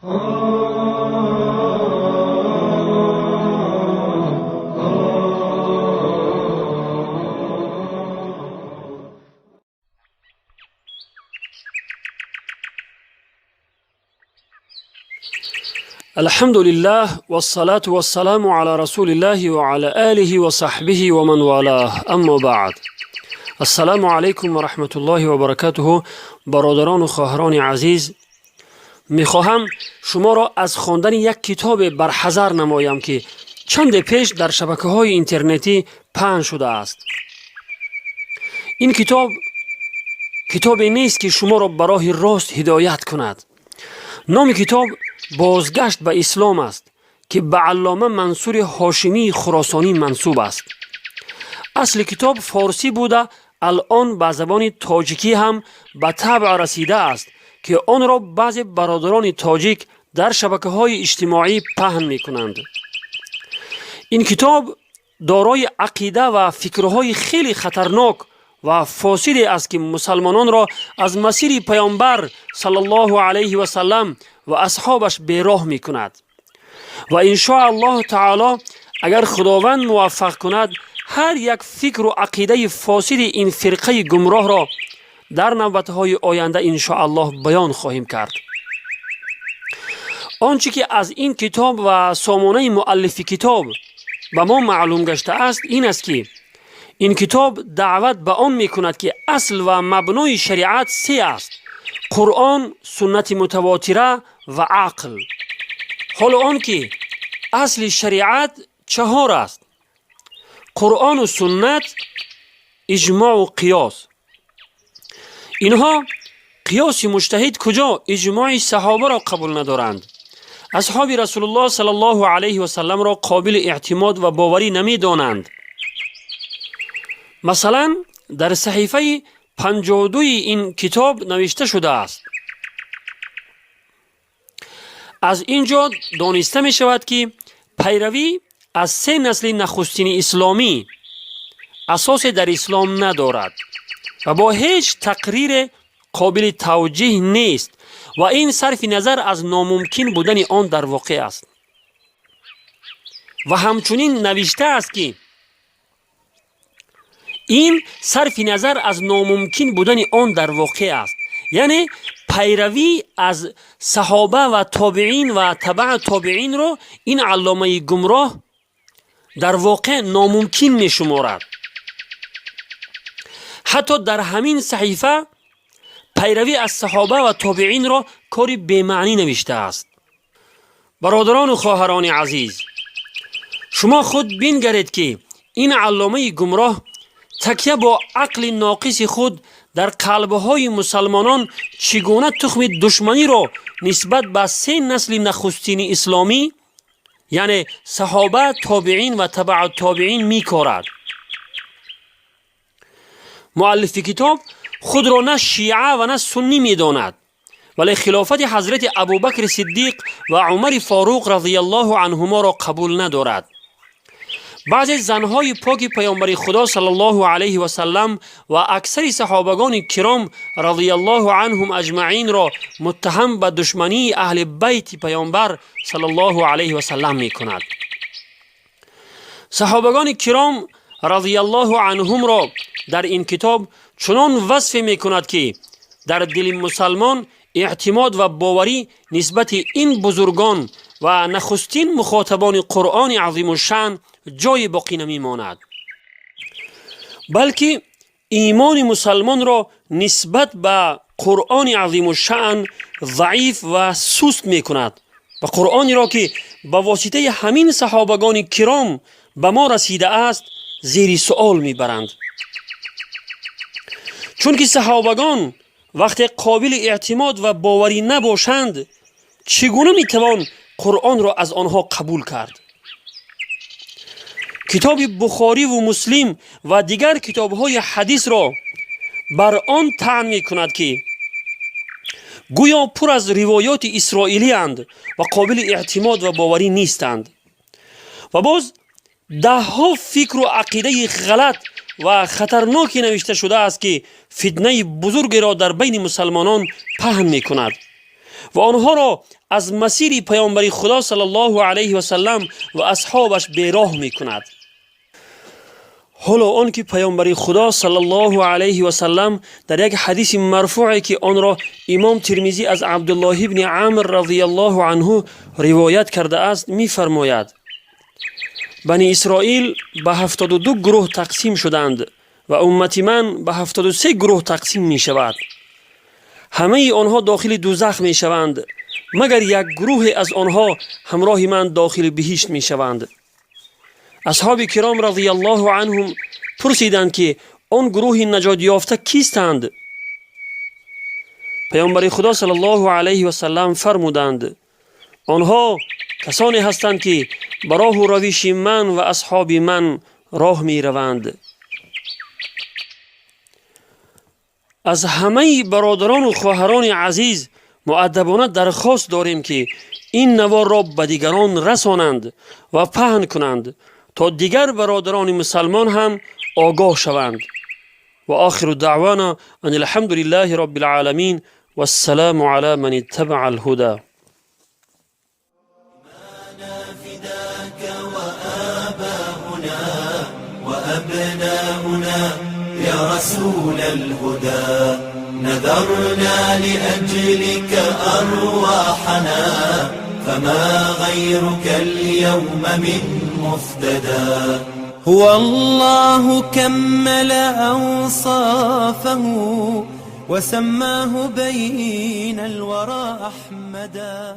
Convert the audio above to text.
الحمد لله والصلاة والسلام على رسول الله وعلى آله وصحبه ومن والاه، اما بعد. السلام علیکم و رحمت الله و برکاته. برادران و خواهران عزیز، میخواهم شما را از خواندن یک کتاب برحذر نمایم که چند پیش در شبکه‌های اینترنتی پخش شده است. این کتابی نیست که شما را به راه راست هدایت کند. نام کتاب بازگشت به اسلام است که به علامه منصور هاشمی خراسانی منسوب است. اصل کتاب فارسی بوده، الان به زبان تاجیکی هم به طبع رسیده است که آن را بعضی برادران تاجیک در شبکه‌های اجتماعی پهن می‌کنند. این کتاب دارای عقیده و فکرهای خیلی خطرناک و فاسدی است که مسلمانان را از مسیر پیامبر صلی الله علیه و سلم و اصحابش بیراه می‌کند و ان شاء الله تعالی اگر خداوند موفق کند هر یک فکر و عقیده فاسد این فرقه گمراه را در نوبت‌های آینده ان شاء الله بیان خواهیم کرد. آنچه که از این کتاب و سامانه مؤلف کتاب به ما معلوم گشته است این است که این کتاب دعوت به آن می‌کند که اصل و مبنای شریعت سه است: قرآن، سنت متواتره و عقل. حالا آن که اصل شریعت چهار است: قرآن و سنت، اجماع و قیاس. اینها قیاس مجتهد کجا اجماع صحابه را قبول ندارند. اصحاب رسول الله صلی الله علیه و سلم را قابل اعتماد و باوری نمی دانند. مثلا در صحیفه 52 این کتاب نوشته شده است: از اینجا دانسته می شود که پیروی از سه نسل نخستین اسلامی اساس در اسلام ندارد و با هیچ تقریر قابل توجیه نیست و این صرف نظر از ناممکن بودن آن در واقع است. و همچنین نوشته است که این صرف نظر از ناممکن بودن آن در واقع است، یعنی پیروی از صحابه و تابعین و تبع تابعین رو این علامه گمراه در واقع ناممکن می شمارد. حتی در همین صحیفه پیروی از صحابه و تابعین را کاری بی‌معنی نوشته است. برادران و خواهران عزیز، شما خود بنگرید که این علامه گمراه تکیه با عقل ناقص خود در قلب‌های مسلمانان چگونه تخم دشمنی را نسبت به سه نسل نخستین اسلامی یعنی صحابه، تابعین و تبع تابعین می‌کارد. مؤلف کتاب خود را نه شیعه و نه سنی می‌داند، ولی خلافت حضرت ابوبکر صدیق و عمر فاروق رضی الله عنهما را قبول ندارد. بعضی زنهای پاک پیامبر خدا صلی الله علیه و سلم و اکثر صحابگان کرام رضی الله عنهم اجمعین را متهم به دشمنی اهل بیت پیامبر صلی الله علیه و سلم می کند. صحابگان کرام رضی الله عنهم را در این کتاب چنان وصف می کند که در دل مسلمان اعتماد و باوری نسبت این بزرگان و نخستین مخاطبان قرآن عظیم الشأن جای باقی نمی ماند، بلکه ایمان مسلمان را نسبت به قرآن عظیم الشأن ضعیف و سست می کند و قرآنی را که به واسطه همین صحابگان کرام به ما رسیده است زیر سؤال می برند. چون که صحابگان وقتی قابل اعتماد و باوری نباشند چگونه می توان قرآن را از آنها قبول کرد؟ کتاب بخاری و مسلم و دیگر کتاب‌های حدیث را بر آن طعن می‌کند که گویا پر از روایات اسرائیلی اند و قابل اعتماد و باوری نیستند. و باز ده‌ها فکر و عقیده غلط و خطرناکی نوشته شده است که فتنه بزرگ را در بین مسلمانان پهن می‌کند و آنها را از مسیر پیامبر خدا صلی الله علیه و سلم و اصحابش بیراه می کند. حالا آن که پیامبر خدا صلی الله علیه و سلم در یک حدیث مرفوعی که آن را امام ترمذی از عبدالله ابن عامر رضی الله عنه روایت کرده است می فرماید: بنی اسرائیل به 72 گروه تقسیم شدند و امت من به 73 گروه تقسیم می شود. همه آنها داخل دوزخ می شوند مگر یک گروه از آنها همراه من داخل بهشت می شوند. اصحاب کرام رضی الله عنهم پرسیدند که آن گروه نجات یافته کیستند؟ پیامبر خدا صلی الله علیه و سلم فرمودند: آنها کسانی هستند که به راه و روش من و اصحاب من راه می روند. از همه برادران و خواهران عزیز مؤدبانه درخواست داریم که این نوار را به دیگران رسانند و پهن کنند تا دیگر برادران مسلمان هم آگاه شوند. و آخر دعوانا ان الحمد لله رب العالمین و السلام علی من اتبع الهدى. وأبناؤنا يا رسول الهدى نذرنا لأجلك أرواحنا فما غيرك اليوم من مفتدى. هو الله كمل أوصافه وسماه بين الورى أحمدا.